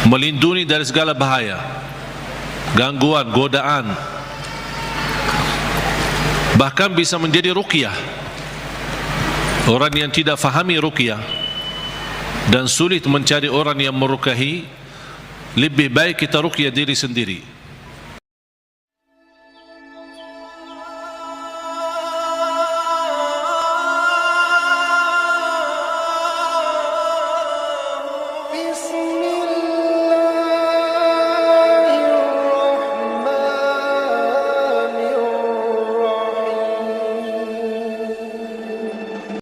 melindungi dari segala bahaya, gangguan, godaan, bahkan bisa menjadi ruqyah. Orang yang tidak fahami ruqyah dan sulit mencari orang yang meruqyahi, lebih baik kita ruqyah diri sendiri.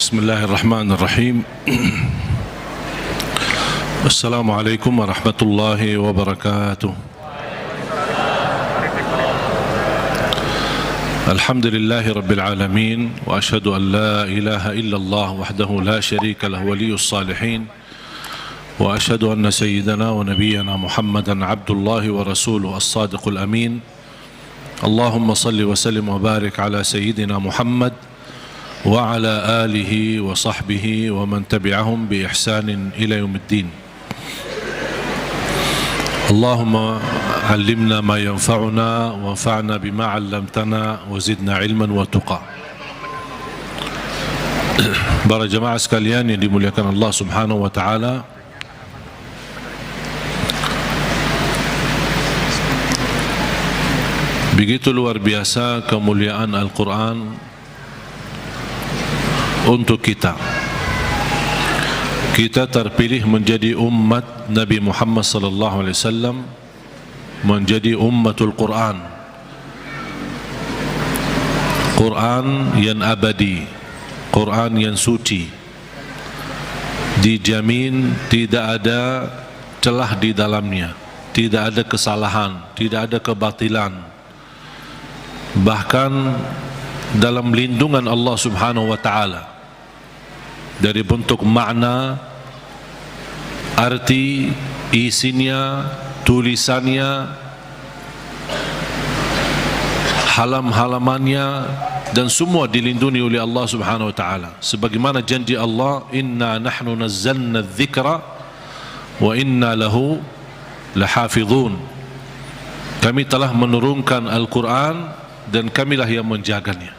Bismillahirrahmanirrahim. Assalamualaikum warahmatullahi wabarakatuh. Alhamdulillahi rabbil alamin, wa ashhadu an la ilaha illallah wahdahu la syarika lahu waliyus salihin, wa ashhadu anna sayyidana wa nabiyyana Muhammadan abdullahi wa rasuluhu as-sadiqul amin. Allahumma salli wa sallim wa barik ala sayyidina Muhammad wa ala alihi wa sahbihi wa man tabi'ahum bi ihsanin ila yaumiddin. Allahumma allimna ma yanfa'una wa anfa'na bima 'allamtana wa zidna ilman wa tuqa. Para jemaah sekalian yang dimuliakan Allah Subhanahu wa taala, begitu luar biasa kemuliaan Al-Quran untuk kita. Kita terpilih menjadi umat Nabi Muhammad sallallahu alaihi wasallam, menjadi ummatul Quran. Quran yang abadi, Quran yang suci, dijamin tidak ada celah di dalamnya, tidak ada kesalahan, tidak ada kebatilan. Bahkan dalam lindungan Allah Subhanahu wa taala, dari bentuk makna, arti, isinya, tulisannya, halam-halamannya, dan semua dilindungi oleh Allah Subhanahu wa taala. Sebagaimana janji Allah, inna nahnu nazzalna dzikra wa inna lahu lahafizun. Kami telah menurunkan Al-Quran dan kamilah yang menjaganya.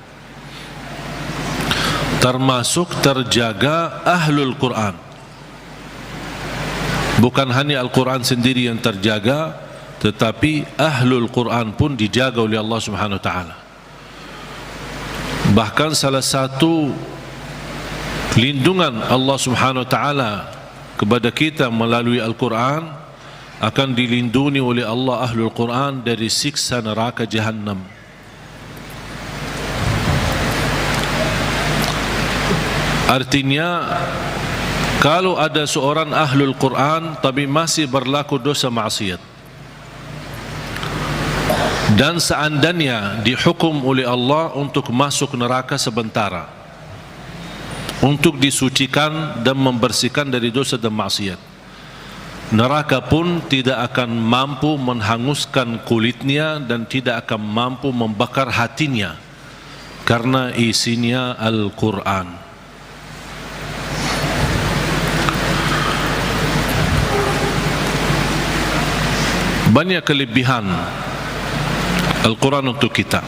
Termasuk terjaga ahlul Quran. Bukan hanya Al-Quran sendiri yang terjaga, tetapi ahlul Quran pun dijaga oleh Allah Subhanahu wa taala. Bahkan salah satu lindungan Allah Subhanahu wa taala kepada kita melalui Al-Quran, akan dilindungi oleh Allah ahlul Quran dari siksa neraka Jahannam. Artinya, kalau ada seorang ahlul Quran tapi masih berlaku dosa maksiat, dan seandainya dihukum oleh Allah untuk masuk neraka sementara, untuk disucikan dan membersihkan dari dosa dan maksiat, neraka pun tidak akan mampu menghanguskan kulitnya dan tidak akan mampu membakar hatinya, karena isinya Al-Quran. Banyak kelebihan Al-Quran untuk kita.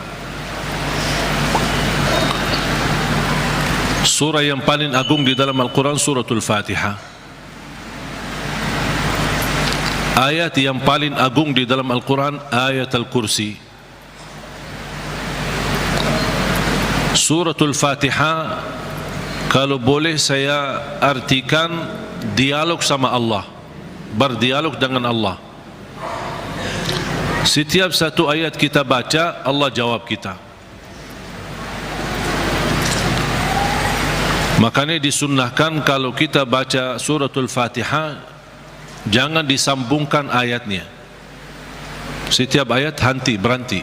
Surah yang paling agung di dalam Al-Quran Suratul Fatihah. Ayat yang paling agung di dalam Al-Quran ayat Al-Kursi. Suratul Fatihah, kalau boleh saya artikan, dialog sama Allah, berdialog dengan Allah. Setiap satu ayat kita baca, Allah jawab kita. Makanya disunnahkan kalau kita baca suratul Fatihah, jangan disambungkan ayatnya. Setiap ayat berhenti.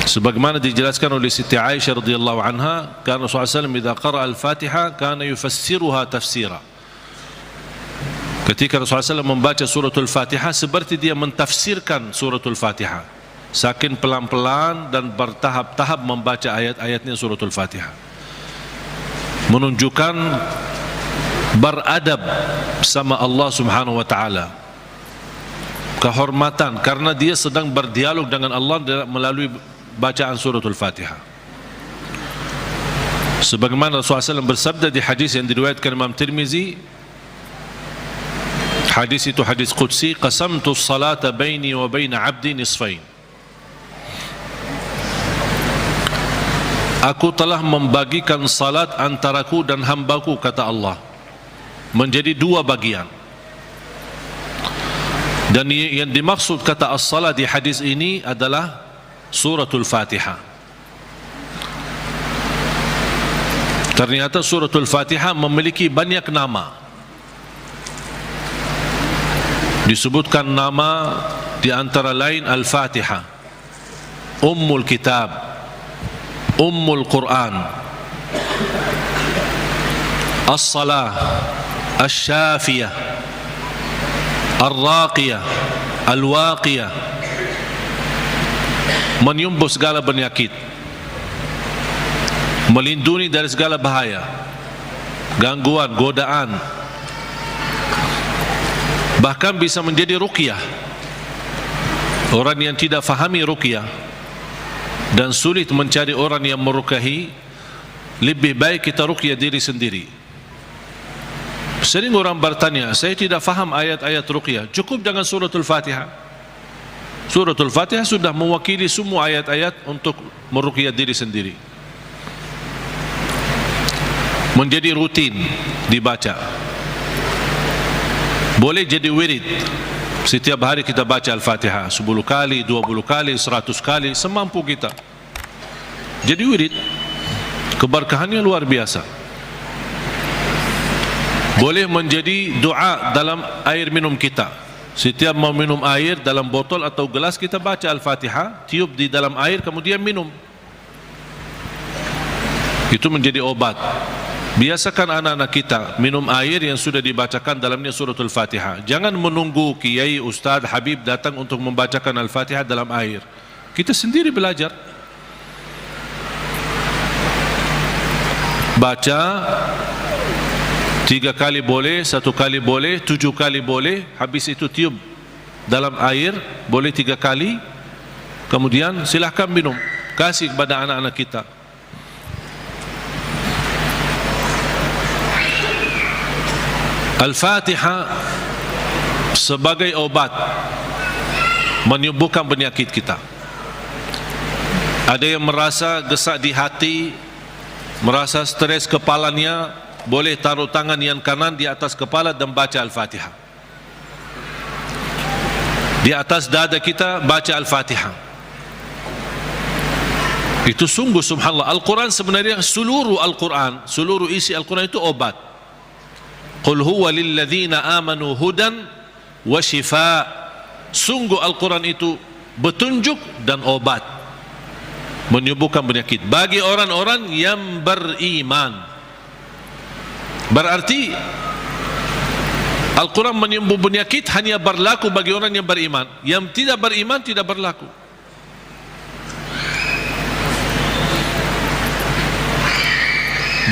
Sebagaimana dijelaskan oleh Siti Aisyah radhiyallahu anha, karena Rasulullah SAW idza qara'a al-Fatihah kana yufassiruha tafsira. Ketika Rasulullah SAW membaca suratul Fatihah, seperti dia mentafsirkan suratul Fatihah, saking pelan-pelan dan bertahap-tahap membaca ayat-ayatnya suratul Fatihah, menunjukkan beradab sama Allah Subhanahu wa taala, kehormatan, karena dia sedang berdialog dengan Allah melalui bacaan suratul Fatihah. Sebagaimana Rasulullah SAW bersabda di hadis yang diriwayatkan Imam Tirmizi, hadis itu hadis qudsi, qasamtu salata baini wa baina abdi nisfain. Aku telah membagikan salat antaraku dan hambaku, kata Allah, menjadi dua bagian. Dan yang dimaksud kata as-salat di hadis ini adalah suratul Fatihah. Ternyata suratul Fatihah memiliki banyak nama. Disebutkan nama di antara lain Al-Fatihah, Ummul Kitab, Ummul Quran, As-Salah, Asy-Syafiyah, Ar-Raqiyah, Al-Waqiyah, menyembuh segala penyakit, melindungi dari segala bahaya, gangguan, godaan, bahkan bisa menjadi ruqyah. Orang yang tidak fahami ruqyah dan sulit mencari orang yang meruqyahi, lebih baik kita ruqyah diri sendiri. Sering orang bertanya, saya tidak faham ayat-ayat ruqyah, cukup dengan suratul Fatihah. Suratul Fatihah sudah mewakili semua ayat-ayat untuk meruqyah diri sendiri, menjadi rutin dibaca. Boleh jadi wirid, setiap hari kita baca Al-Fatihah 10 kali, 20 kali, 100 kali, semampu kita. Jadi wirid, keberkahannya luar biasa. Boleh menjadi doa dalam air minum kita. Setiap mau minum air dalam botol atau gelas, kita baca Al-Fatihah, tiup di dalam air, kemudian minum. Itu menjadi obat. Biasakan anak-anak kita minum air yang sudah dibacakan dalamnya suratul Fatihah. Jangan menunggu kiai, ustaz, habib datang untuk membacakan Al-Fatihah dalam air. Kita sendiri belajar. Baca 3 kali boleh, 1 kali boleh, 7 kali boleh. Habis itu tiup dalam air, boleh 3 kali. Kemudian silahkan minum. Kasih kepada anak-anak kita. Al-Fatihah sebagai obat menyembuhkan penyakit kita. Ada yang merasa gesak di hati, merasa stres kepalanya, boleh taruh tangan yang kanan di atas kepala dan baca Al-Fatihah. Di atas dada kita baca Al-Fatihah. Itu sungguh subhanallah. Al-Quran sebenarnya seluruh Al-Quran, seluruh isi Al-Quran itu obat. Qul huwa lilladzina amanu hudan wa shifa. Sungguh Al-Quran itu petunjuk dan obat, menyembuhkan penyakit bagi orang-orang yang beriman. Berarti Al-Quran menyembuh penyakit hanya berlaku bagi orang yang beriman. Yang tidak beriman tidak berlaku.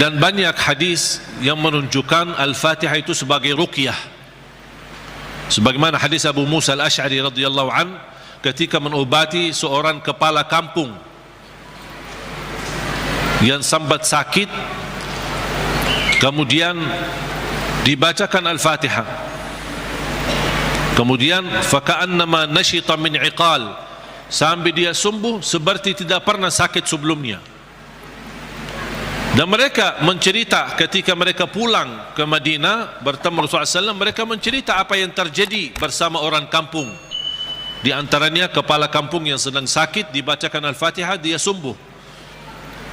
Dan banyak hadis yang menunjukkan Al-Fatihah itu sebagai ruqyah. Sebagaimana hadis Abu Musa Al-Ash'ari radhiyallahu an ketika mengobati seorang kepala kampung yang sambat sakit, kemudian dibacakan Al-Fatihah, kemudian faka'annama nashita min iqal, sampai dia sembuh seperti tidak pernah sakit sebelumnya. Dan mereka mencerita ketika mereka pulang ke Madinah bertemu Rasulullah SAW, mereka mencerita apa yang terjadi bersama orang kampung. Di antaranya kepala kampung yang sedang sakit, dibacakan Al-Fatihah, dia sembuh.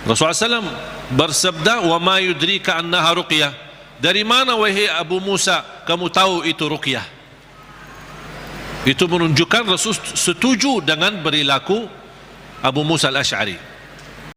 Rasulullah SAW bersabda, wa ma yudrika annaha ruqyah. Dari mana wahai Abu Musa kamu tahu itu ruqyah? Itu menunjukkan Rasul setuju dengan perilaku Abu Musa Al-Ash'ari.